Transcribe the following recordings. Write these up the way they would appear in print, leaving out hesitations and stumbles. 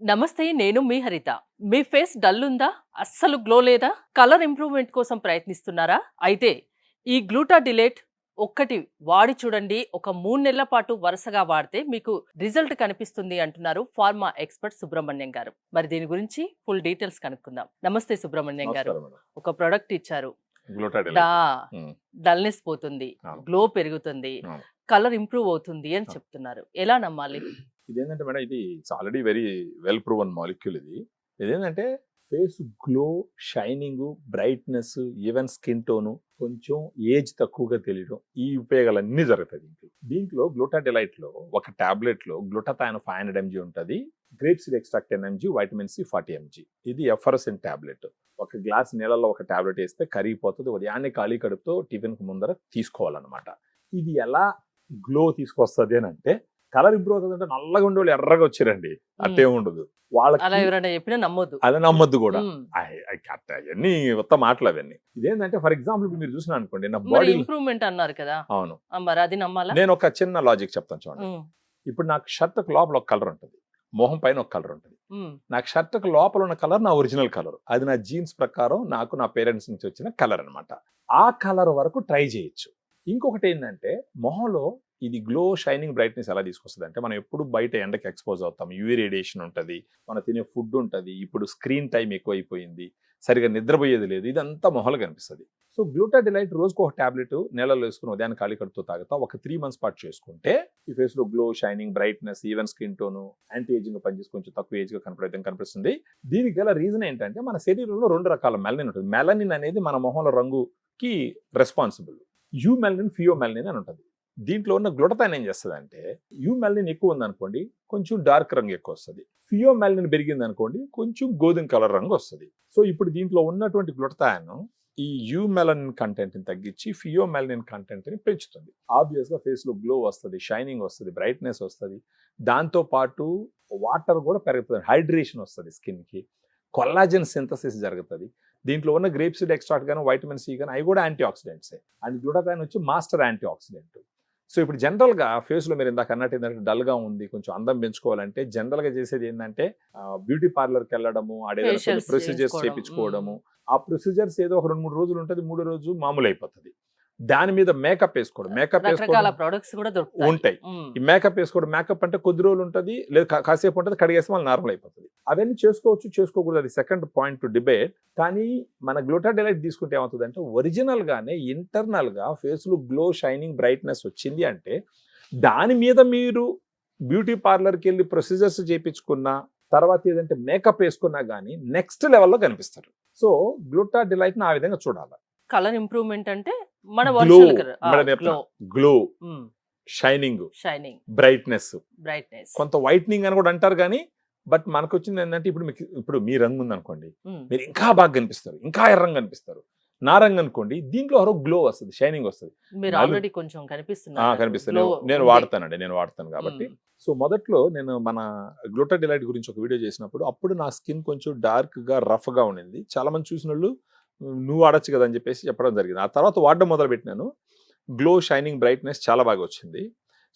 నమస్తే, నేను మీ హరిత. మీ ఫేస్ డల్ ఉందా? అస్సలు గ్లో లేదా? కలర్ ఇంప్రూవ్‌మెంట్ కోసం ప్రయత్నిస్తున్నారా? అయితే ఈ గ్లూటా డిలేట్ ఒక్కటి వాడి చూడండి. ఒక 3 నెలల పాటు వరుసగా వాడితే మీకు రిజల్ట్ కనిపిస్తుంది అంటున్నారు ఫార్మా ఎక్స్‌పర్ట్ సుబ్రహ్మణ్యం గారు. మరి దీని గురించి ఫుల్ డీటెయిల్స్ కనుక్కుందాం. నమస్తే సుబ్రహ్మణ్యం గారు. నమస్కారం మేడం. ఒక ప్రొడక్ట్ ఇచ్చారు. గ్లూటాడిల్. డా హ్మ్. డల్‌నెస్ పోతుంది. అవును. గ్లో పెరుగుతుంది. అవును. కలర్ ఇంప్రూవ్ అవుతుంది అని అవును. చెప్తున్నారు. ఎలా నమ్మాలి? ఇదేంటంటే మేడం, ఇది already very well proven molecule ఇది. ఇదేంటంటే face glow, shining, brightness, even skin tone, కొంచెం ఏజ్ తక్కువగా తెలియడం, ఈ ఉపయోగాలన్నీ జరుగుతాయి దీంట్లో గ్లూటాడిలైట్ లో ఒక టాబ్లెట్ లో గ్లూటాథయాన్ 500 mg ఉంటుంది, grape seed extract 10 mg, vitamin C 40 mg. ఇది ఎఫర్సెంట్ టాబ్లెట్. ఒక గ్లాస్ నీళ్ళలో ఒక టాబ్లెట్ వేస్తే కరిగిపోతుంది. ఉదయాన్నే ఖాళీ కడుపుతో టిఫిన్ కు ముందర తీసుకోవాలన్నమాట. ఇది ఎలా గ్లో తీసుకొస్తుంది అని అంటే, కలర్ ఇంప్రూవ్ అవుతుంది అంటే నల్లగా ఉండే వాళ్ళు ఎర్రగా వచ్చారండి, అట్టే ఉండదు అలా వాళ్ళకి. ఎవరైనా చెప్పినా నమ్మొద్దు. అది నమ్మద్దు కూడా. మ్మ్. అవన్నీ కొత్త మాటలు అవన్నీ. ఇదేంటంటే ఫర్ ఎగ్జాంపుల్ మీరు చూసిన అనుకోండి, నా మరి బాడీ. ఇంప్రూవ్మెంట్ అన్నారు కదా, అవును, మరి అది నమ్మాలా? నేను ఒక చిన్న లాజిక్ చెప్తాను చూడండి. మ్మ్. ఇప్పుడు నాకు షర్ట్ లోపల ఒక కలర్ ఉంటుంది, మొహం పైన ఒక కలర్ ఉంటుంది. మ్మ్. నాకు షర్ట్ లోపల ఉన్న కలర్ నా ఒరిజినల్ కలర్, అది నా జీన్స్ ప్రకారం నాకు నా పేరెంట్స్ నుంచి వచ్చిన కలర్ అన్నమాట. ఆ కలర్ వరకు ట్రై చేయొచ్చు. ఇంకొకటి ఏంటంటే, మొహంలో ఇది గ్లో, షైనింగ్, బ్రైట్నెస్ ఎలా తీసుకొస్తుంది అంటే, మనం ఎప్పుడు బయట ఎండకి ఎక్స్పోజ్ అవుతాం, యూవీ రేడియేషన్ ఉంటుంది, మనం తినే ఫుడ్ ఉంటుంది, ఇప్పుడు స్క్రీన్ టైం ఎక్కువైపోయింది, సరిగా నిద్రపోయేది లేదు, ఇదంతా మొహంలో కనిపిస్తుంది. సో గ్లూటాడిలైట్ రోజుకు ఒక టాబ్లెట్ నీళ్ళలో వేసుకుని ఉదయాన్ని ఖాళీ కడుపుతో తాగుతా ఒక 3 months పాటు చేసుకుంటే ఈ ఫేస్ లో glow, shining, brightness, even skin tone, anti ageing పనిచేసి కొంచెం తక్కువ ఏజ్ గా కనపడే కనిపిస్తుంది. దీనికి గల రీజన్ ఏంటంటే, మన శరీరంలో 2 రకాల మెలనిన్ ఉంటుంది. మెలనిన్ అనేది మన మొహంలో రంగుకి responsible. Eumelanin, pheomelanin అని ఉంటుంది. దీంట్లో ఉన్న గ్లూటాథయాన్ ఏం చేస్తుంది అంటే, యూ మెలనిన్ ఎక్కువ ఉంది అనుకోండి, కొంచెం డార్క్ రంగు ఎక్కువ వస్తుంది. ఫియో మెలనిన్ పెరిగింది అనుకోండి, కొంచెం గోధుమ కలర్ రంగు వస్తుంది. సో ఇప్పుడు దీంట్లో ఉన్నటువంటి గ్లూటాథయాన్ ఈ యూ మెలనిన్ కంటెంట్ ని తగ్గించి ఫియో మెలనిన్ కంటెంట్ ని పెంచుతుంది. ఆబ్వియస్ గా ఫేస్ లో గ్లో వస్తుంది, షైనింగ్ వస్తుంది, బ్రైట్నెస్ వస్తుంది. దాంతో పాటు వాటర్ కూడా పెరుగుతుంది, హైడ్రేషన్ వస్తుంది స్కిన్ కి, కొల్లాజన్ సింథసిస్ జరుగుతుంది. దీంట్లో ఉన్న గ్రేప్ సీడ్ ఎక్స్ట్రాక్ట్ కానీ, వైటమిన్ సి కానీ, అవి కూడా యాంటీ ఆక్సిడెంట్సే. అండ్ గ్లూటాథయాన్ వచ్చి మాస్టర్ యాంటీ ఆక్సిడెంట్. సో ఇప్పుడు జనరల్ గా ఫేస్ లో మీరు ఇందాక అన్నట్టు ఏంటంటే, డల్ గా ఉంది, కొంచెం అందం పెంచుకోవాలంటే జనరల్ గా చేసేది ఏంటంటే, బ్యూటీ పార్లర్ కి వెళ్ళడము, Facials ప్రొసీజర్స్ చేయించుకోవడం. చేయించుకోవడము. ఆ ప్రొసీజర్స్ ఏదో ఒక 2-3 రోజులు ఉంటుంది, 3వ రోజు మామూలు అయిపోతుంది. దాని మీద మేకప్ వేసుకోవడం, మేకప్ రకరకాల వేసుకోవడం ప్రొడక్ట్స్ కూడా దొరుకుతాయి. ఉంటాయి. మ్మ్. ఈ మేకప్ వేసుకోవడం, మేకప్ అంటే కొద్ది రోజులు ఉంటుంది, లేదు కాసేపు ఉంటుంది, కడిగేస్తే మళ్ళీ నార్మల్ అయిపోతుంది. అవన్నీ చేసుకోవచ్చు, చేసుకోకూడదు, అది సెకండ్ పాయింట్ టు డిబేట్. కానీ మన గ్లూటాడిలైట్ తీసుకుంటే ఏమవుతుంది అంటే, ఒరిజినల్ గానే ఇంటర్నల్ గా ఫేస్ లో గ్లో, షైనింగ్, బ్రైట్నెస్ వచ్చింది అంటే, దాని మీద మీరు బ్యూటీ పార్లర్కి వెళ్ళి ప్రొసీజర్స్ చేయించుకున్నా, తర్వాత ఏదంటే మేకప్ వేసుకున్నా కానీ నెక్స్ట్ లెవెల్లో కనిపిస్తారు. సో గ్లూటాడిలైట్ ఆ విధంగా చూడాలి. కలర్ ఇంప్రూవ్మెంట్ అంటే మన glow, original glow, glow, shining, shining, brightness, brightness. కొంత వైట్నింగ్ అని కూడా అంటారు. కానీ బట్ మనకు వచ్చింది ఏంటంటే, ఇప్పుడు మీ రంగు ఉంది అనుకోండి, మీరు ఇంకా బాగా కనిపిస్తారు, ఇంకా ఎర్రంగా కనిపిస్తారు. నా రంగు అనుకోండి, దీంట్లో గ్లో వస్తుంది, షైనింగ్ వస్తుంది. మీరు ఆల్రెడీ కొంచెం కనిపిస్తున్నారు. కనిపిస్తుంది. నేను వాడతాను కాబట్టి. సో మొదట్లో నేను మన గ్లూటాడిలైట్ గురించి ఒక వీడియో చేసినప్పుడు, అప్పుడు నా స్కిన్ కొంచెం డార్క్ గా, రఫ్ గా ఉండింది. చాలా మంది చూసిన వాళ్ళు నువ్వు వాడచ్చు కదా అని చెప్పేసి చెప్పడం జరిగింది. ఆ తర్వాత వాడడం మొదలు పెట్టినాను. గ్లో, షైనింగ్, బ్రైట్నెస్ చాలా బాగా వచ్చింది.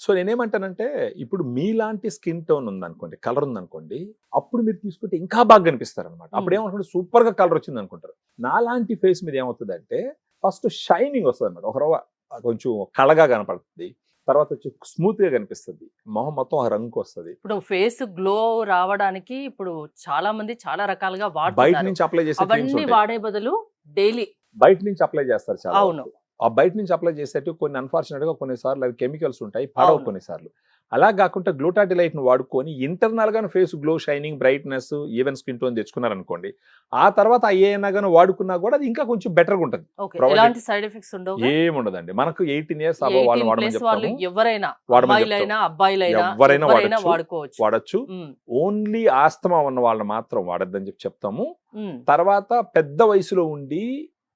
సో నేనేమంటానంటే, ఇప్పుడు మీలాంటి స్కిన్ టోన్ ఉందనుకోండి, కలర్ ఉందనుకోండి, అప్పుడు మీరు తీసుకుంటే ఇంకా బాగా కనిపిస్తారు అనమాట. అప్పుడు ఏమనుకుంటే సూపర్ గా కలర్ వచ్చింది అనుకుంటారు. నాలాంటి ఫేస్ మీద ఏమవుతుంది అంటే, ఫస్ట్ షైనింగ్ వస్తుంది అనమాట, ఒక రవ్వ కొంచెం కళగా కనపడుతుంది. తర్వాత వచ్చి స్మూత్ గా కనిపిస్తుంది, మొహం మొత్తం ఆ రంగు వస్తుంది. ఇప్పుడు ఫేస్ గ్లో రావడానికి ఇప్పుడు చాలా మంది చాలా రకాలుగా బయట వాడుతున్నారు. నుంచి అప్లై చేసే creams అవన్నీ ఉంటాయి. వాడే బదులు డైలీ బయట నుంచి అప్లై చేస్తారు చాలా అవును. వరకు. ఆ బయట నుంచి అప్లై చేసేట్టు కొన్ని అన్ఫార్చునేట్ గా కొన్నిసార్లు అవి కెమికల్స్ ఉంటాయి, పడవు అవును. కొన్నిసార్లు. అలా కాకుండా గ్లూటాడిలైట్ ను వాడుకొని ఇంటర్నల్ గా face glow, shining, brightness, even skin tone తెచ్చుకున్నారనుకోండి, ఆ తర్వాత అయ్యేనా కానీ వాడుకున్నా కూడా అది ఇంకా కొంచెం బెటర్ గా ఉంటుంది. ఓకే, Provided- ఎలాంటి సైడ్ ఎఫెక్ట్స్ ఉండవు. ఏముండదండి. మనకు 18 years అబౌవ్ వాళ్ళని 18 వాడమని ప్లస్ వాళ్ళు చెప్తాము, ఎవరైనా, వాడమని అమ్మాయిలైనా అబ్బాయిలైనా ఎవరైనా ఎవరైనా వాడొచ్చు. వాడుకోవచ్చు. వాడచ్చు. మ్మ్. ఓన్లీ ఆస్తమా ఉన్న వాళ్ళని మాత్రం వాడద్దని చెప్తాము. మ్మ్. తర్వాత పెద్ద వయసులో ఉండి,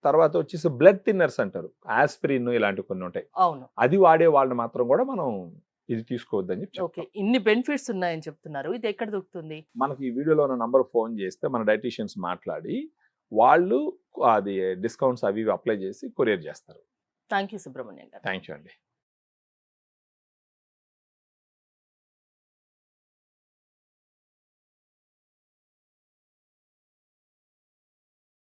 తర్వాత వచ్చేసి బ్లడ్ థిన్నర్స్ అంటారు, ఆస్పిరిన్ ఇలాంటివి కొన్ని ఉంటాయి, అవును. అది వాడే వాళ్ళని మాత్రం కూడా మనం ఇది తీసుకోవద్దని చెప్పి ఓకే, చెప్తాం. ఇన్ని బెనిఫిట్స్ ఉన్నాయని చెప్తున్నారు. ఇది ఎక్కడ దొరుకుతుంది? మనకి ఈ వీడియోలో ఉన్న నంబర్ ఫోన్ చేస్తే మన డైటీషియన్స్ మాట్లాడి వాళ్ళు అది డిస్కౌంట్స్ అవి అప్లై చేసి కొరియర్ చేస్తారు. థ్యాంక్ యూ సుబ్రహ్మణ్యం గారు. థ్యాంక్ యూ అండి.